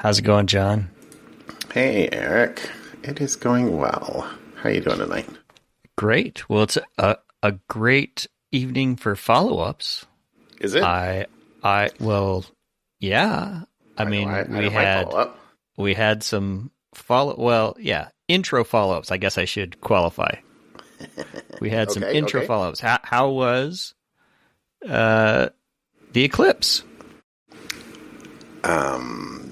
How's it going, John? Hey, Eric. It is going well. How you doing tonight? Great. Well, it's a great evening for follow-ups. Is it? Well, yeah. I mean, I might follow up. we had some intro follow-ups. I guess I should qualify. We had some intro follow-ups. How was the eclipse?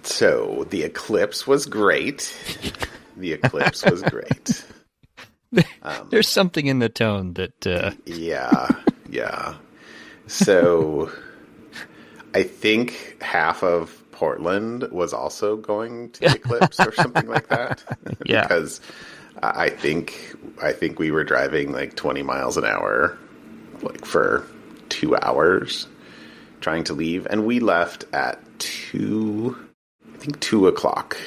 So the eclipse was great. The eclipse was great. There's something in the tone that... Yeah. So I think half of Portland was also going to the eclipse or something like that. Yeah. Because I think we were driving like 20 miles an hour, like for 2 hours trying to leave. And we left at 2 o'clock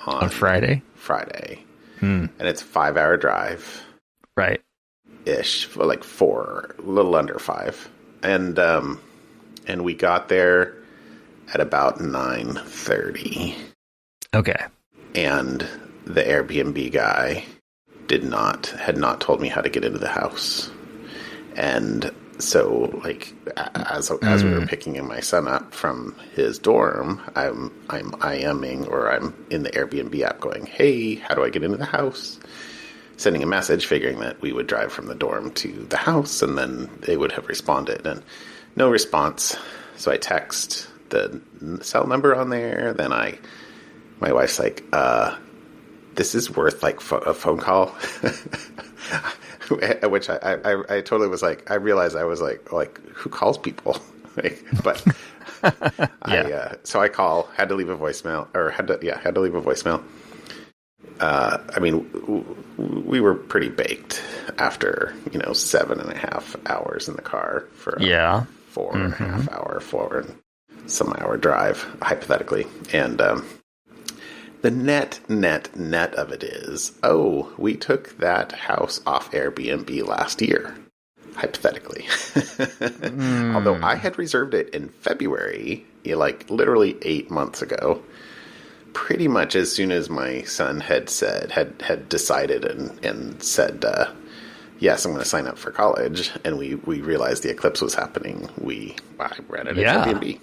on Friday. And it's a 5-hour drive. Right. Ish, like 4, a little under 5. And we got there at about 9:30. Okay. And the Airbnb guy had not told me how to get into the house. And so, like, as we were picking my son up from his dorm, I'm IMing, or I'm in the Airbnb app going, "Hey, how do I get into the house?" Sending a message, figuring that we would drive from the dorm to the house, and then they would have responded, and no response. So I text the cell number on there. Then my wife's like, "This is worth like a phone call." Which I totally was like, I realized I was like who calls people? But yeah. So I had to leave a voicemail, had to leave a voicemail. I mean, we were pretty baked after 7.5 hours in the car for 4.5 hour, 4 and some hour drive, hypothetically, and the net of it is, we took that house off Airbnb last year, hypothetically. Although I had reserved it in February, like literally 8 months ago, pretty much as soon as my son had decided and said, yes, I'm going to sign up for college, and we realized the eclipse was happening, I rented an Airbnb.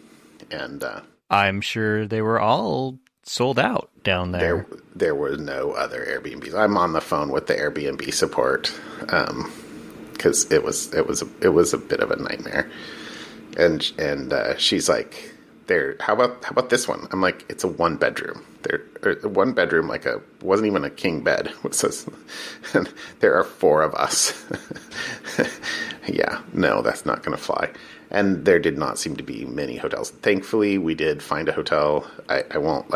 And I'm sure they were all sold out down there. There were no other Airbnbs. I'm on the phone with the Airbnb support because it was a bit of a nightmare. And she's like, how about this one? I'm like, it's a 1-bedroom. One bedroom, like wasn't even a king bed. It says, there are 4 of us. Yeah, no, that's not going to fly. And there did not seem to be many hotels. Thankfully, we did find a hotel. I won't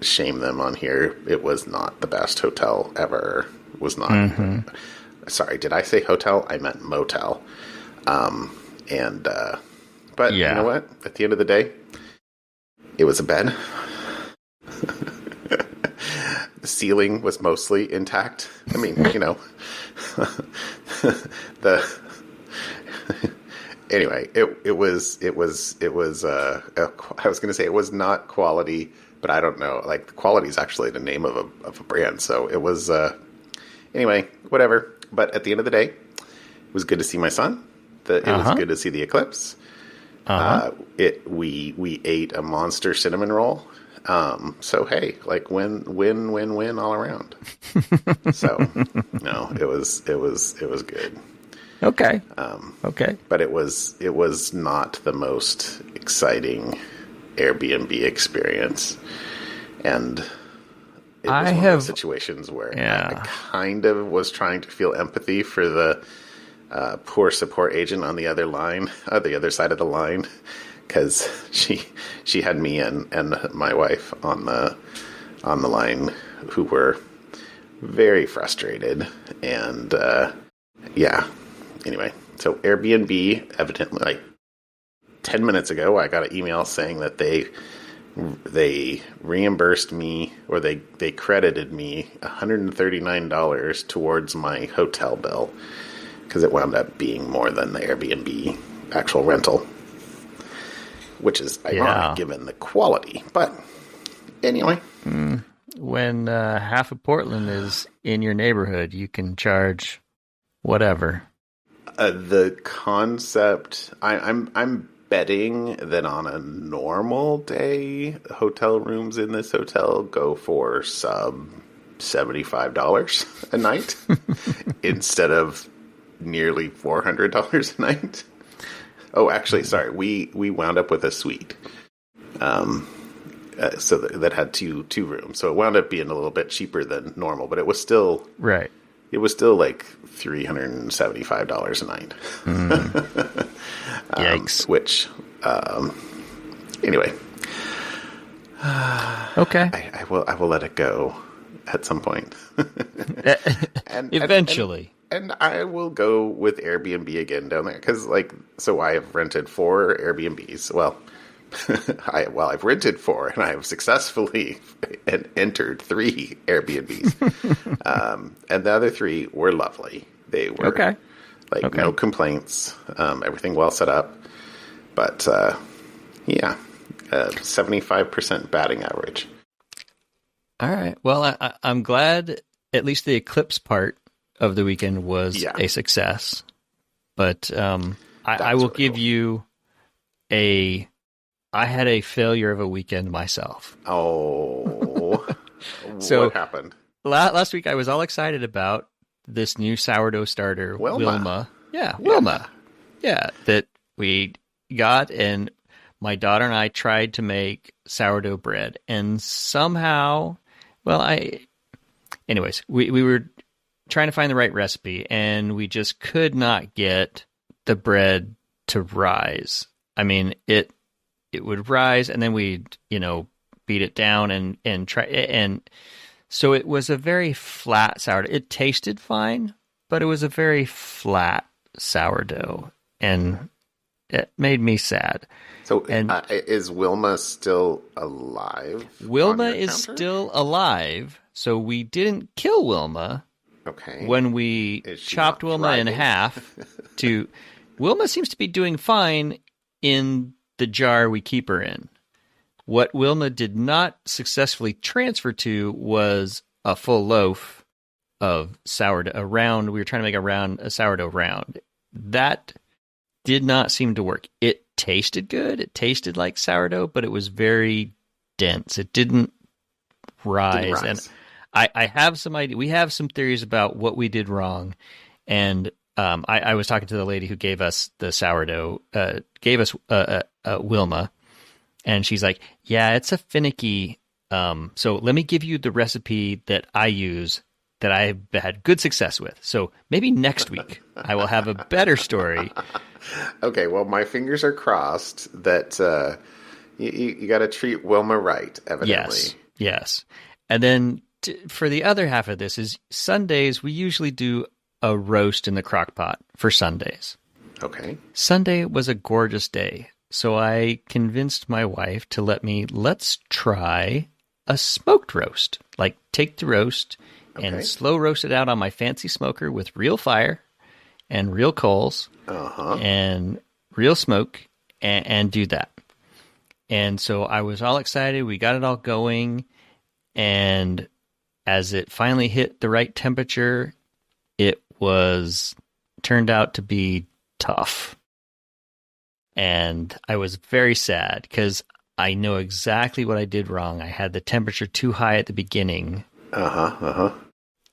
shame them on here. It was not the best hotel ever. It was not. Sorry, did I say hotel? I meant motel. But you know what? At the end of the day, it was a bed. The ceiling was mostly intact. I mean, anyway, it was I was going to say it was not quality, but I don't know. Like, the quality is actually the name of a brand. So it was, anyway, whatever. But at the end of the day, it was good to see my son. It was good to see the eclipse. We ate a monster cinnamon roll. So hey, like win all around. So no, it was good. Okay. But it was not the most exciting Airbnb experience, and it was one of those situations where I kind of was trying to feel empathy for the poor support agent on the other side of the line, because she had me and my wife on the line, who were very frustrated, and anyway, so Airbnb, evidently, like 10 minutes ago, I got an email saying that they reimbursed me, or they credited me $139 towards my hotel bill, because it wound up being more than the Airbnb actual rental, which is ironic given the quality. But Anyway. When half of Portland is in your neighborhood, you can charge whatever. The concept, I'm betting that on a normal day, hotel rooms in this hotel go for sub $75 a night instead of nearly $400 a night. Oh, actually, sorry, we wound up with a suite. So that had two rooms, so it wound up being a little bit cheaper than normal, but it was still right. It was still like $375 a night. Yikes! Which, anyway, okay, I will let it go at some point, and eventually. And I will go with Airbnb again down there because, so I have rented 4 Airbnbs. Well. I've rented 4, and I have successfully entered 3 Airbnbs. And the other 3 were lovely. They were no complaints. Everything well set up. But 75% batting average. All right. Well, I'm glad at least the eclipse part of the weekend was a success. But I will give you I had a failure of a weekend myself. Oh. So what happened? Last week I was all excited about this new sourdough starter, Wilma. Yeah, Wilma. Yeah, that we got, and my daughter and I tried to make sourdough bread, and somehow, anyways, we were trying to find the right recipe, and we just could not get the bread to rise. I mean, it would rise, and then we'd, beat it down and try, and so it was a very flat sourdough. It tasted fine, but it was a very flat sourdough, and it made me sad. So, is Wilma still alive? Wilma is still alive, so we didn't kill Wilma. Okay. When we chopped Wilma in half, Wilma seems to be doing fine in the jar we keep her in. What Wilma did not successfully transfer to was a full loaf of sourdough, we were trying to make a sourdough round. That did not seem to work. It tasted good. It tasted like sourdough, but it was very dense. It didn't rise. And I have some idea. We have some theories about what we did wrong. And I was talking to the lady who gave us the sourdough, Wilma, and she's like, yeah, it's a finicky. So let me give you the recipe that I use that I've had good success with. So maybe next week I will have a better story. Okay, well, my fingers are crossed that you got to treat Wilma right, evidently. Yes. And then for the other half of this is Sundays, we usually do a roast in the crock pot for Sundays. Okay. Sunday was a gorgeous day, so I convinced my wife to let's try a smoked roast. Like, take the roast and slow roast it out on my fancy smoker with real fire and real coals and real smoke and do that. And so I was all excited. We got it all going, and as it finally hit the right temperature, it turned out to be tough. And I was very sad because I know exactly what I did wrong. I had the temperature too high at the beginning.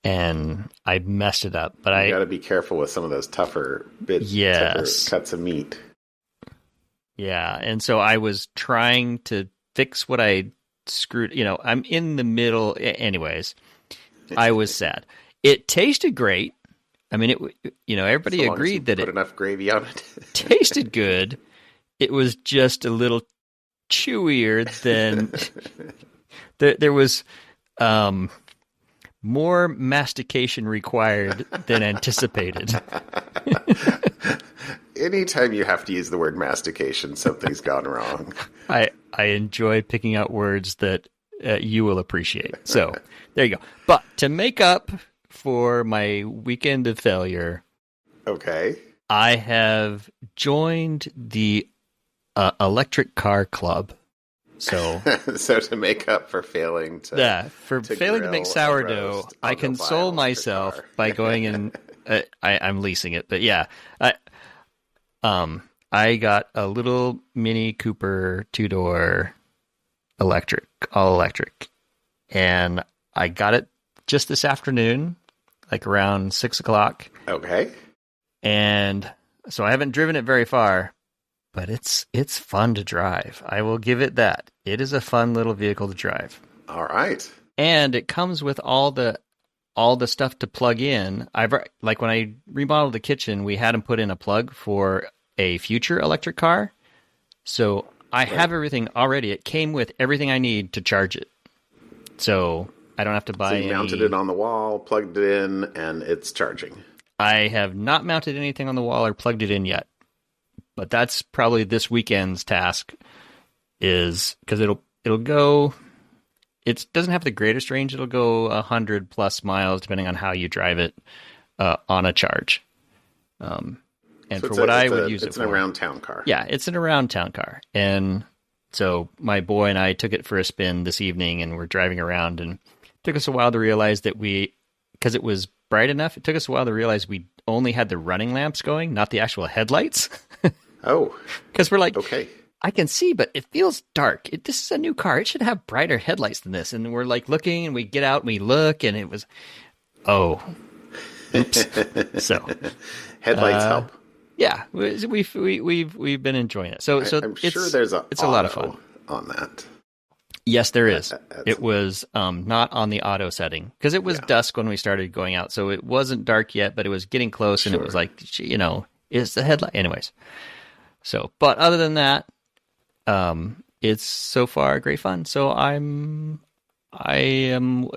And I messed it up. But you got to be careful with some of those tougher tougher cuts of meat. Yeah, and so I was trying to fix what I screwed. I'm in the middle. Anyways, I was sad. It tasted great. I mean, everybody agreed that put enough gravy on it. Tasted good. It was just a little chewier than there was more mastication required than anticipated. Anytime you have to use the word mastication, something's gone wrong. I enjoy picking out words that you will appreciate. So there you go. But to make up for my weekend of failure, I have joined the electric car club. So, so to make up for failing to failing to make sourdough, I console myself by going in. I'm leasing it, but yeah, I got a little Mini Cooper 2-door electric, all electric, and I got it just this afternoon, like around 6:00. Okay, and so I haven't driven it very far. But it's fun to drive. I will give it that. It is a fun little vehicle to drive. All right. And it comes with all the stuff to plug in. Like when I remodeled the kitchen, we had them put in a plug for a future electric car. So I have everything already. It came with everything I need to charge it. So I don't have to buy So you mounted it on the wall, plugged it in, and it's charging. I have not mounted anything on the wall or plugged it in yet. But that's probably this weekend's task, is because it'll go. It doesn't have the greatest range. It'll go 100+ miles depending on how you drive it on a charge. And so for what I would use it for, it's an around town car. Yeah, it's an around town car. And so my boy and I took it for a spin this evening, and we're driving around. And it took us a while to realize that because it was bright enough, it took us a while to realize we only had the running lamps going, not the actual headlights. Oh. Because we're like, okay, I can see, but it feels dark. This is a new car. It should have brighter headlights than this. And we're like looking, and we get out and we look, and it was, oops. So headlights help. Yeah, we've been enjoying it. So I'm sure there's it's a lot of fun on that. Yes, there is. It was not on the auto setting because it was dusk when we started going out, so it wasn't dark yet, but it was getting close, and it was like, is the headlight, anyways. So, but other than that, it's so far great fun. So I am.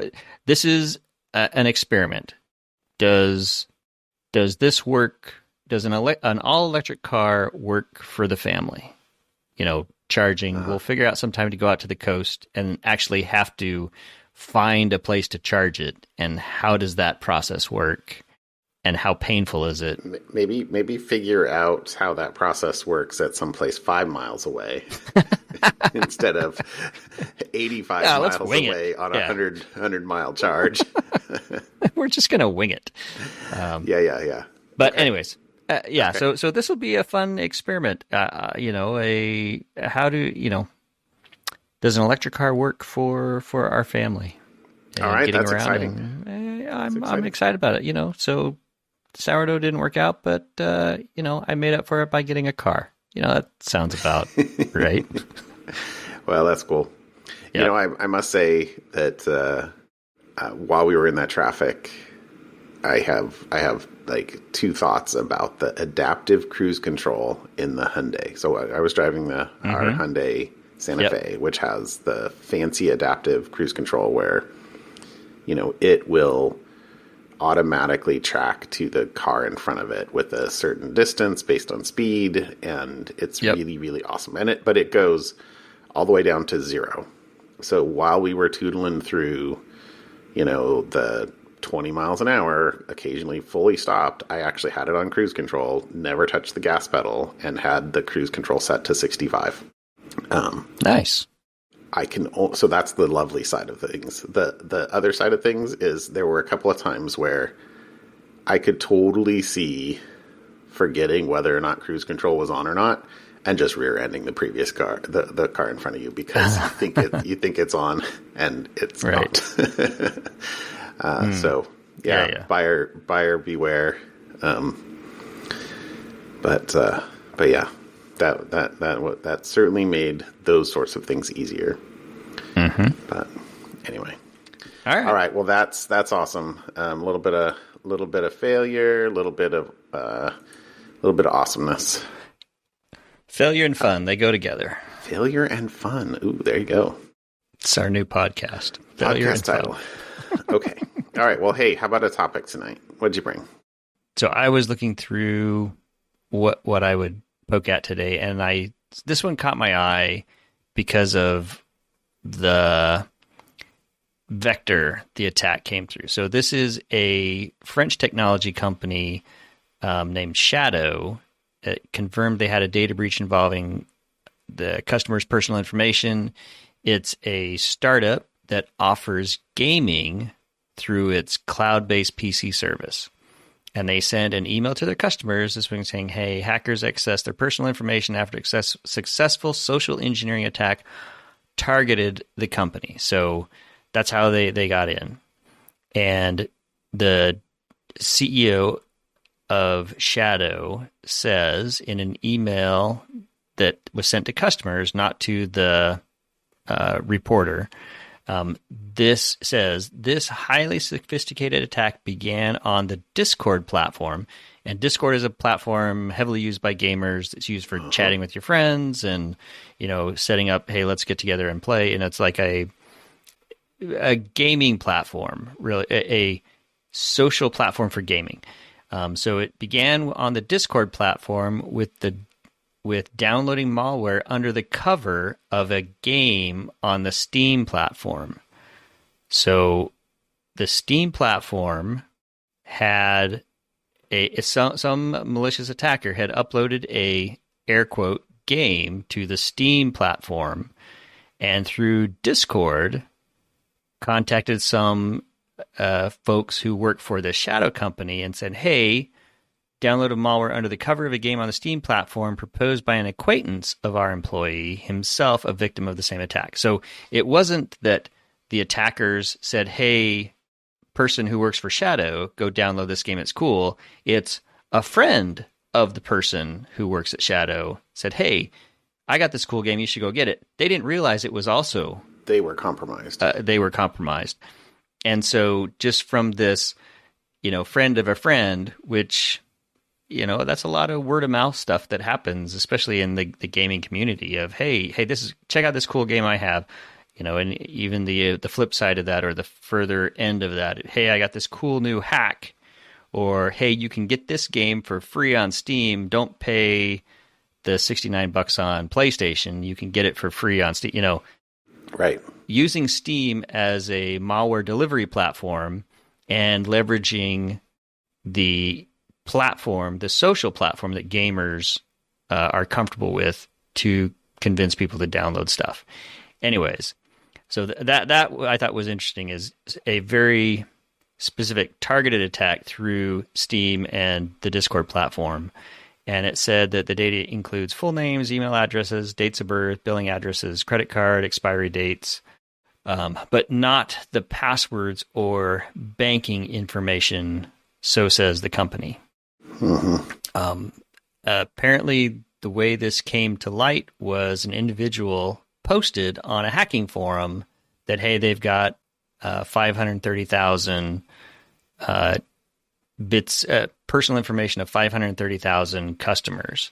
This is an experiment. Does this work? Does an all electric car work for the family? Charging. We'll figure out some time to go out to the coast and actually have to find a place to charge it. And how does that process work? And how painful is it? Maybe figure out how that process works at some place 5 miles away instead of 85 miles away on a 100-mile charge. We're just going to wing it. Yeah. But anyways, okay. So this will be a fun experiment. How do does an electric car work for our family? All right, that's exciting. I'm excited about it. So sourdough didn't work out, but I made up for it by getting a car. That sounds about right. Well, that's cool. Yep. I must say that while we were in that traffic, I have like 2 thoughts about the adaptive cruise control in the Hyundai. So I was driving our Hyundai Santa Fe, which has the fancy adaptive cruise control where, it will automatically track to the car in front of it with a certain distance based on speed, and it's really, really awesome. But it goes all the way down to 0. So while we were tootling through, the 20 miles an hour, occasionally fully stopped, I actually had it on cruise control, never touched the gas pedal, and had the cruise control set to 65. Nice. So that's the lovely side of things. The other side of things is there were a couple of times where I could totally see forgetting whether or not cruise control was on or not, and just rear-ending the previous car, the car in front of you, because you think it's on and it's not. So buyer beware. But yeah, that certainly made those sorts of things easier. Mm-hmm. But anyway, all right. Well, that's awesome. A little bit of failure, a little bit of awesomeness. Failure and fun, they go together. Failure and fun. Ooh, there you go. It's our new podcast. Failure and title. Fun. Okay. All right. Well, hey, how about a topic tonight? What'd you bring? So I was looking through what I would poke at today, and this one caught my eye because of the vector the attack came through. So this is a French technology company named Shadow. It confirmed they had a data breach involving the customer's personal information. It's a startup that offers gaming through its cloud-based PC service. And they send an email to their customers this week saying, hey, hackers accessed their personal information after a successful social engineering attack targeted the company. So that's how they got in. And the CEO of Shadow says in an email that was sent to customers, not to the reporter, this says, this highly sophisticated attack began on the Discord platform. And Discord is a platform heavily used by gamers. It's used for chatting with your friends and, setting up, hey, let's get together and play. And it's like a gaming platform, really, a social platform for gaming. So it began on the Discord platform with downloading malware under the cover of a game on the Steam platform. So the Steam platform had some malicious attacker had uploaded a air quote game to the Steam platform, and through Discord contacted some folks who work for the Shadow company and said, hey, download a malware under the cover of a game on the Steam platform proposed by an acquaintance of our employee, himself a victim of the same attack. So it wasn't that the attackers said, hey, person who works for Shadow, go download this game, it's cool. It's a friend of the person who works at Shadow said, hey, I got this cool game, you should go get it. They didn't realize it was also... They were compromised. And so just from this, friend of a friend, which... that's a lot of word of mouth stuff that happens, especially in the gaming community of, hey, check out this cool game I have, and even the flip side of that, or the further end of that, hey, I got this cool new hack, or hey, you can get this game for free on Steam. Don't pay the $69 on PlayStation. You can get it for free on Steam. Right. Using Steam as a malware delivery platform and leveraging the platform, the social platform that gamers are comfortable with to convince people to download stuff. Anyways, so that I thought was interesting, is a very specific targeted attack through Steam and the Discord platform. And it said that the data includes full names, email addresses, dates of birth, billing addresses, credit card, expiry dates, but not the passwords or banking information, so says the company. Mm-hmm. Apparently, the way this came to light was an individual posted on a hacking forum that, hey, they've got 530,000 bits, personal information of 530,000 customers,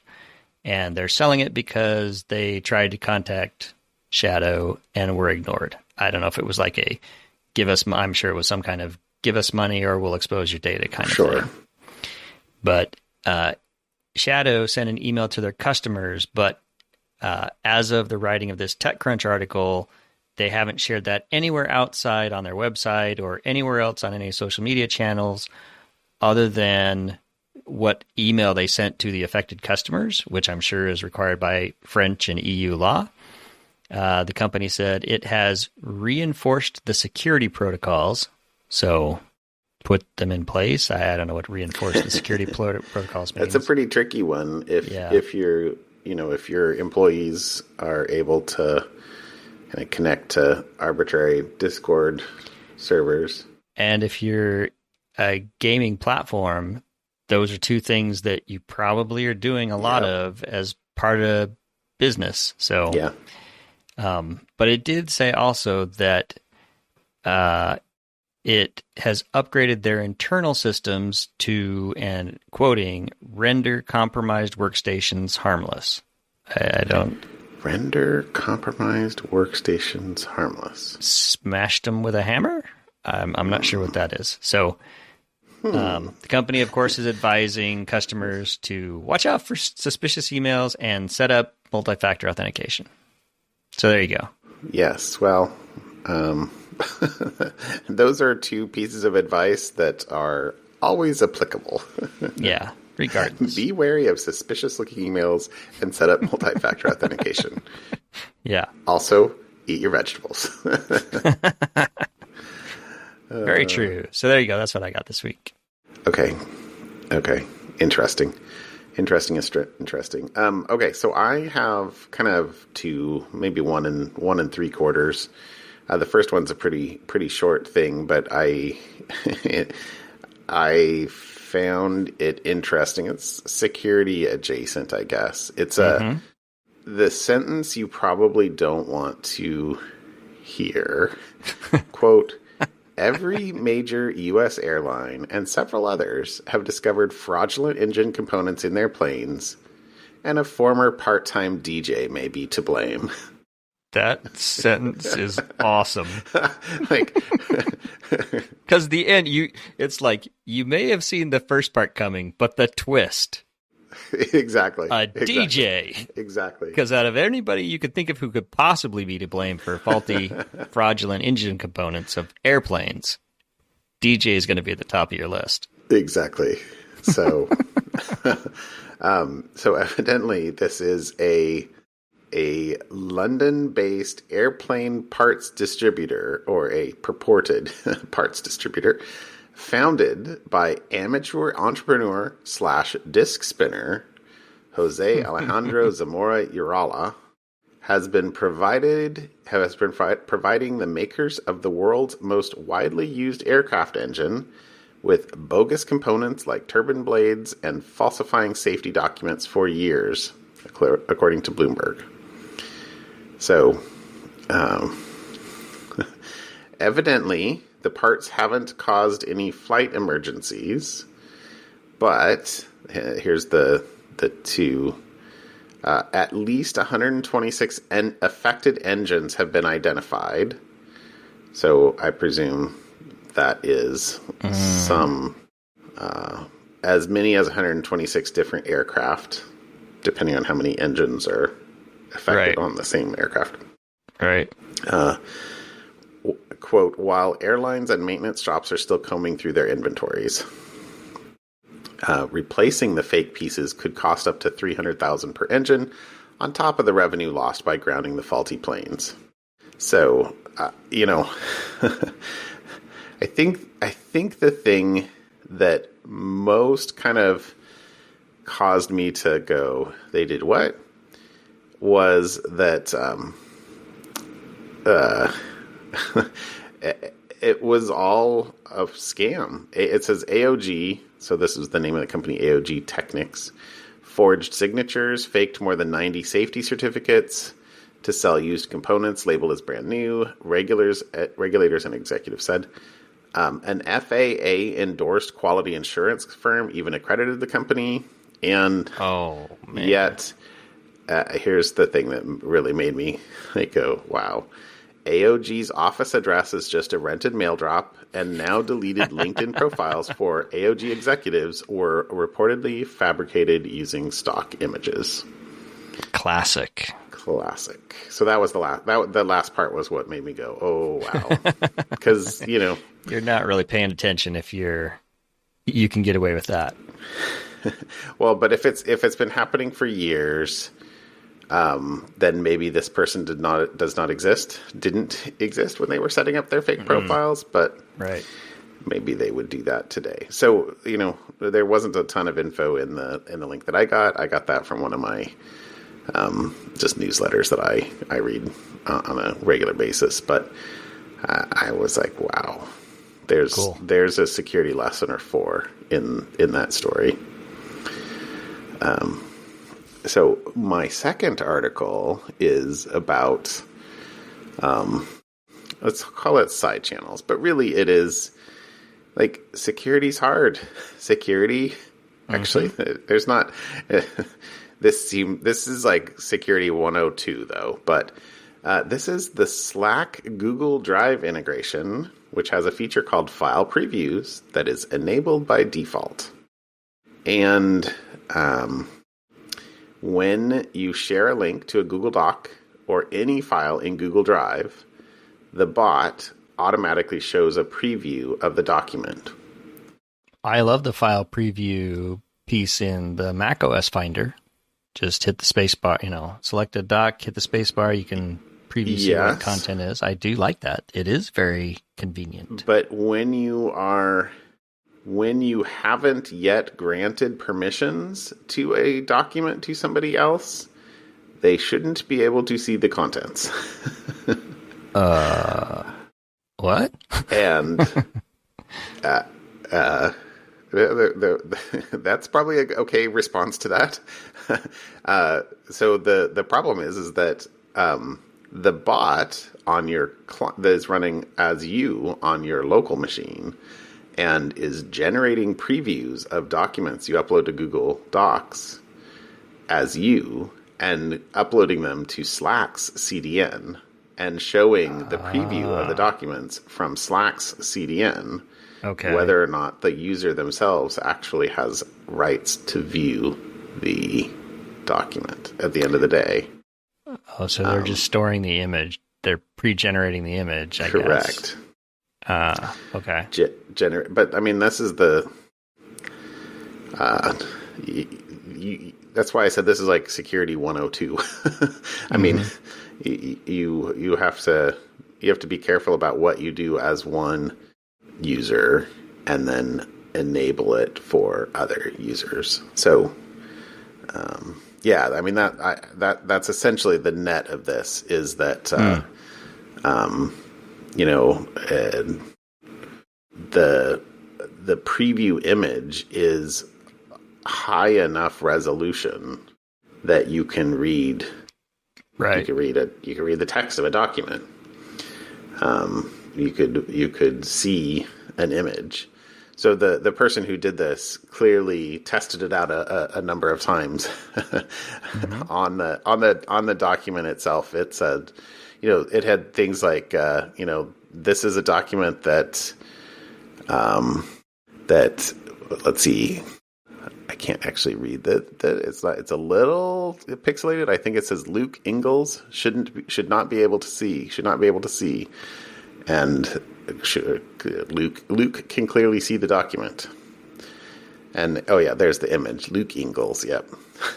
and they're selling it because they tried to contact Shadow and were ignored. I don't know if it was like I'm sure it was some kind of give us money or we'll expose your data kind of thing. But Shadow sent an email to their customers, but as of the writing of this TechCrunch article, they haven't shared that anywhere outside on their website or anywhere else on any social media channels other than what email they sent to the affected customers, which I'm sure is required by French and EU law. The company said it has reinforced the security protocols, so put them in place. I don't know what reinforce the security protocols means. That's a pretty tricky one. If your employees are able to kind of connect to arbitrary Discord servers, and if you're a gaming platform, those are two things that you probably are doing a lot of as part of business. So yeah. But it did say also that it has upgraded their internal systems to, and quoting, render compromised workstations harmless. I don't... Render compromised workstations harmless. Smashed them with a hammer? I'm not sure what that is. So the company, of course, is advising customers to watch out for suspicious emails and set up multi-factor authentication. So there you go. Yes, well... those are two pieces of advice that are always applicable. Yeah. Regardless. Be wary of suspicious-looking emails and set up multi-factor authentication. Yeah. Also, eat your vegetables. Very true. So there you go. That's what I got this week. Okay. Interesting. Interesting. Okay, so I have kind of two, maybe one and 3/4. The first one's a pretty short thing, but I found it interesting. It's security adjacent, I guess. It's the sentence you probably don't want to hear. Quote, every major U.S. airline and several others have discovered fraudulent engine components in their planes, and a former part-time DJ may be to blame. That sentence is awesome. Like, because the end, it's like you may have seen the first part coming, but the twist. Exactly. DJ. Exactly. Because out of anybody you could think of who could possibly be to blame for faulty, fraudulent engine components of airplanes, DJ is going to be at the top of your list. Exactly. So, so evidently this is a London-based airplane parts distributor, or a purported parts distributor, founded by amateur entrepreneur / disc spinner Jose Alejandro Zamora Urala, has been providing the makers of the world's most widely used aircraft engine with bogus components like turbine blades and falsifying safety documents for years, according to Bloomberg. So, evidently, the parts haven't caused any flight emergencies, but here's the two. At least 126 affected engines have been identified. So I presume that is some, as many as 126 different aircraft, depending on how many engines are affected on the same aircraft. Right. Quote, while airlines and maintenance shops are still combing through their inventories, replacing the fake pieces could cost up to $300,000 per engine, on top of the revenue lost by grounding the faulty planes. So, I think the thing that most kind of caused me to go, they did what? Was that it was all a scam. It says AOG, so this is the name of the company, AOG Technics, forged signatures, faked more than 90 safety certificates to sell used components labeled as brand new, regulators and executives said. An FAA-endorsed quality insurance firm even accredited the company, and yet, here's the thing that really made me go, wow. AOG's office address is just a rented mail drop, and now deleted LinkedIn profiles for AOG executives were reportedly fabricated using stock images. Classic. So that was the last part was what made me go, oh, wow. Because, you're not really paying attention if you can get away with that. Well, but if it's been happening for years, then maybe this person didn't exist when they were setting up their fake profiles, but right. Maybe they would do that today. So, there wasn't a ton of info in the link that I got. I got that from one of my just newsletters that I read on a regular basis. But I was like, wow, there's a security lesson or four in that story. So my second article is about, let's call it side channels, but really it is like security's hard. Security, actually, there's not. This is like security 102 though, but this is the Slack Google Drive integration, which has a feature called File Previews that is enabled by default, and when you share a link to a Google Doc or any file in Google Drive, the bot automatically shows a preview of the document. I love the file preview piece in the Mac OS Finder. Just hit the space bar, select a doc, hit the space bar. You can preview see what content is. I do like that. It is very convenient. But when you haven't yet granted permissions to a document to somebody else, they shouldn't be able to see the contents. What? And that's probably a okay response to that. So the problem is that the bot on your that is running as you on your local machine and is generating previews of documents you upload to Google Docs as you and uploading them to Slack's CDN and showing the preview of the documents from Slack's CDN, whether or not the user themselves actually has rights to view the document at the end of the day. Oh, so they're just storing the image. They're pre-generating the image, I guess. Correct. Okay. But, I mean, this is the... that's why I said this is like Security 102. I mean, you have to be careful about what you do as one user and then enable it for other users. So... yeah, I mean that's essentially the net of this is that the preview image is high enough resolution that you can read. Right. You can read the text of a document. You could see an image. So the person who did this clearly tested it out a number of times. on the document itself. It said, it had things like, this is a document that let's see, I can't actually read that. It's a little pixelated. I think it says Luke Ingalls should not be able to see, and Luke can clearly see the document. And there's the image. Luke Ingalls. Yep.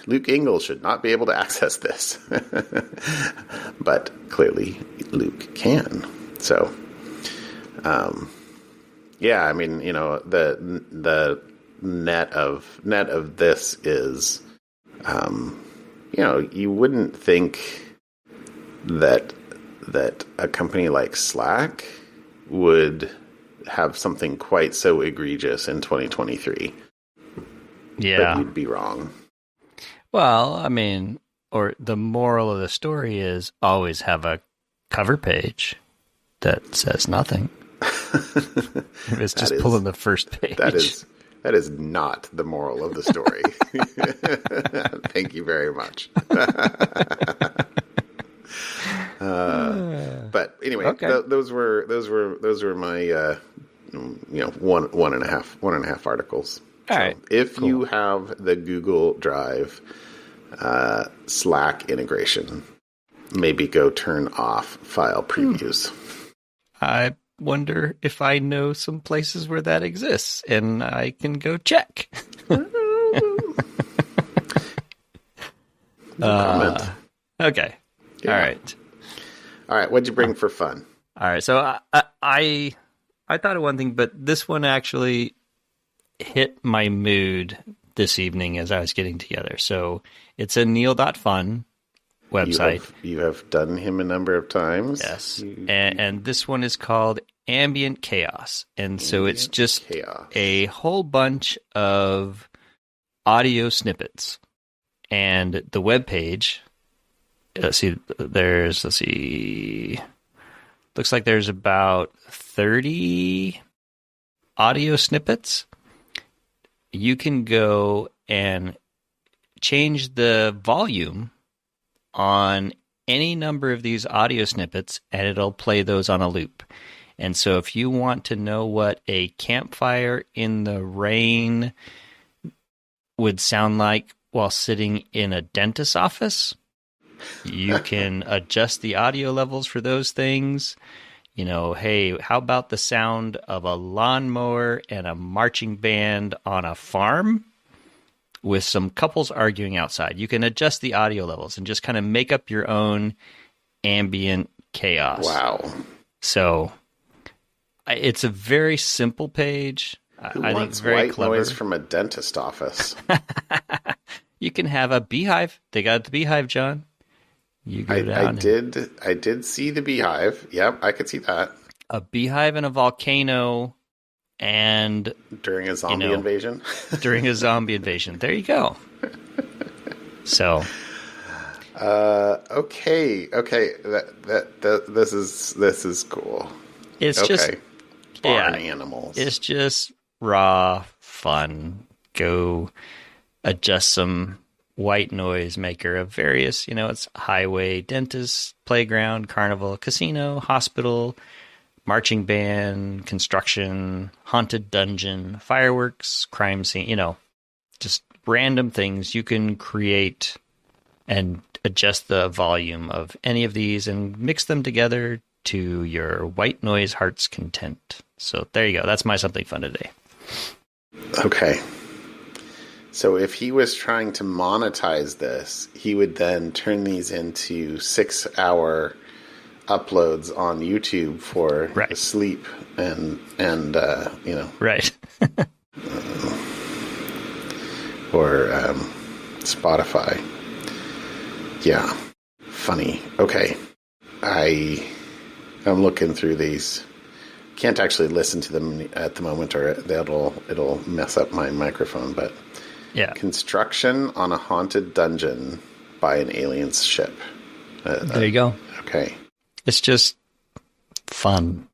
Luke Ingalls should not be able to access this, but clearly Luke can. So, I mean, the net of this is, you wouldn't think that a company like Slack would have something quite so egregious in 2023. Yeah. But you'd be wrong. Well, I mean, or the moral of the story is always have a cover page that says nothing. It's just pulling the first page. That is not the moral of the story. Thank you very much. But anyway, those were my one and a half articles. All right. If you have the Google Drive Slack integration, maybe go turn off file previews. I wonder if I know some places where that exists, and I can go check. Comment. Okay. Yeah. All right. What'd you bring for fun? All right. So I thought of one thing, but this one actually hit my mood this evening as I was getting together. So it's a Neil.fun website. You have done him a number of times. Yes. And this one is called Ambient Chaos. And so it's just a whole bunch of audio snippets. And the web page, looks like there's about 30 audio snippets. You can go and change the volume on any number of these audio snippets, and it'll play those on a loop. And so if you want to know what a campfire in the rain would sound like while sitting in a dentist's office, you can adjust the audio levels for those things. Hey, how about the sound of a lawnmower and a marching band on a farm? with some couples arguing outside. You can adjust the audio levels and just kind of make up your own ambient chaos. Wow. So it's a very simple page. Who I think wants it's very white clever. noise from a dentist office? You can have a beehive. They got the beehive, John. You go down. I did see the beehive. Yep, I could see that. A beehive and a volcano, and during a zombie invasion. During a zombie invasion. There you go. So. Okay. This is cool. It's just barn animals. It's just raw fun. Go adjust some white noise maker of various, it's highway, dentist, playground, carnival, casino, hospital, marching band, construction, haunted dungeon, fireworks, crime scene, just random things. You can create and adjust the volume of any of these and mix them together to your white noise heart's content. So there you go. That's my something fun today. Okay. So if he was trying to monetize this, he would then turn these into 6-hour uploads on YouTube for sleep and right. or Spotify. Yeah. Funny. Okay. I'm looking through these. Can't actually listen to them at the moment, or it'll mess up my microphone, but yeah. Construction on a haunted dungeon by an alien ship. There you go. Okay. It's just fun.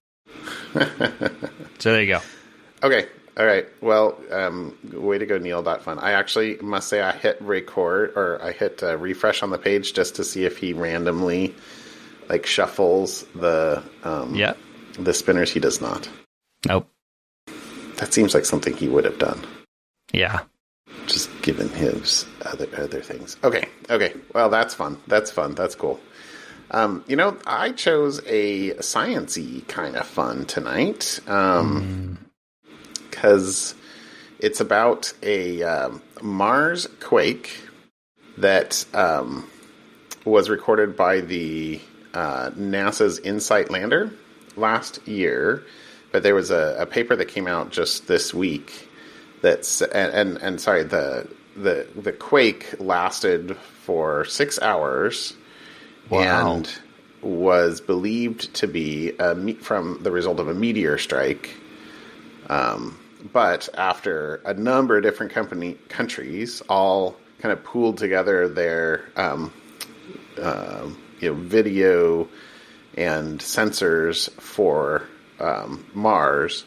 So there you go. Okay. All right. Well, way to go, Neil.fun. I actually must say I hit record, or I hit refresh on the page just to see if he randomly shuffles the spinners. He does not. Nope. That seems like something he would have done. Yeah. Just given his other things. Okay. Well, that's fun. That's cool. I chose a science-y kind of fun tonight. Because it's about a Marsquake that was recorded by the NASA's InSight lander last year. But there was a paper that came out just this week that's the quake lasted for 6 hours. Wow. And was believed to be from the result of a meteor strike. But after a number of different countries all kind of pooled together their video and sensors for Mars,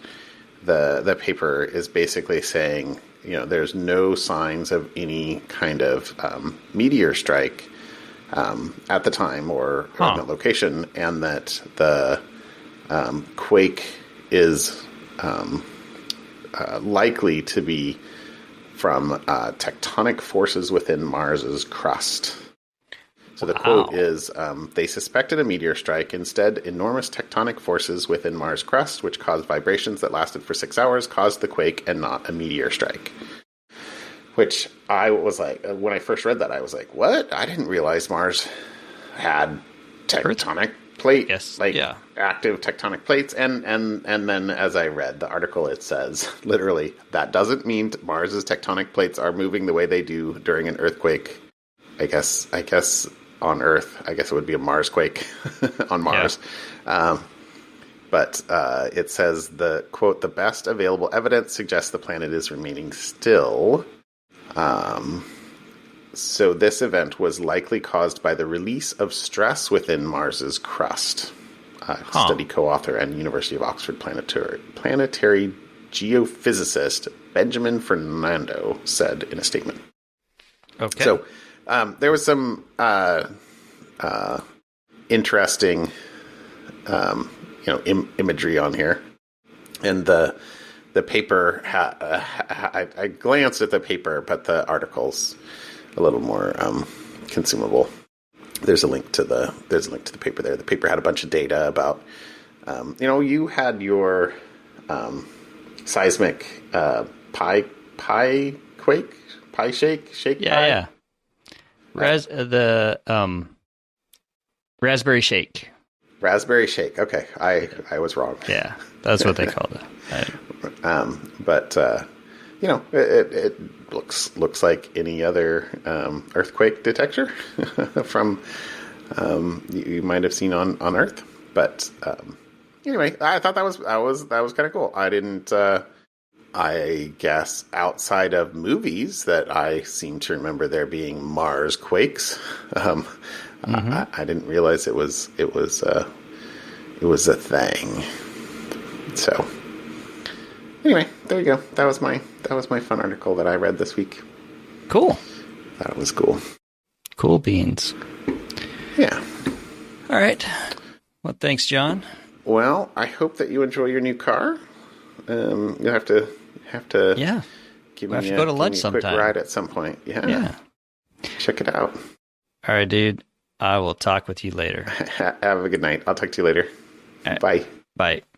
the paper is basically saying there's no signs of any kind of meteor strike at the time or in the location, and that the quake is likely to be from tectonic forces within Mars's crust. So the quote is, they suspected a meteor strike. Instead, enormous tectonic forces within Mars' crust, which caused vibrations that lasted for 6 hours, caused the quake and not a meteor strike. Which I was like, when I first read that, I was like, what? I didn't realize Mars had tectonic plate, active tectonic plates. And then as I read the article, it says, literally, that doesn't mean Mars's tectonic plates are moving the way they do during an earthquake. I guess on Earth, I guess it would be a Marsquake on Mars. Yeah. But it says, the quote, the best available evidence suggests the planet is remaining still. So this event was likely caused by the release of stress within Mars's crust. Study co-author and University of Oxford planetary geophysicist Benjamin Fernando said in a statement. Okay. So there was some interesting, imagery on here, and the paper. I glanced at the paper, but the article's a little more consumable. There's a link to the paper there. The paper had a bunch of data about, you had your seismic pi quake pie shake pie. Yeah. Raspberry shake. Raspberry shake. Okay, I was wrong. Yeah, that's what they called it. But it looks like any other earthquake detector from you might have seen on Earth. But anyway, I thought that was kind of cool. I didn't. I guess outside of movies that I seem to remember there being Mars quakes. I didn't realize it was a thing. So anyway, there you go. That was my fun article that I read this week. Cool. Thought it was cool. Cool beans. Yeah. All right. Well, thanks, John. Well, I hope that you enjoy your new car. You'll have to give me go to lunch a quick sometime. ride at some point. Yeah. Check it out. All right, dude. I will talk with you later. Have a good night. I'll talk to you later. Right. Bye. Bye.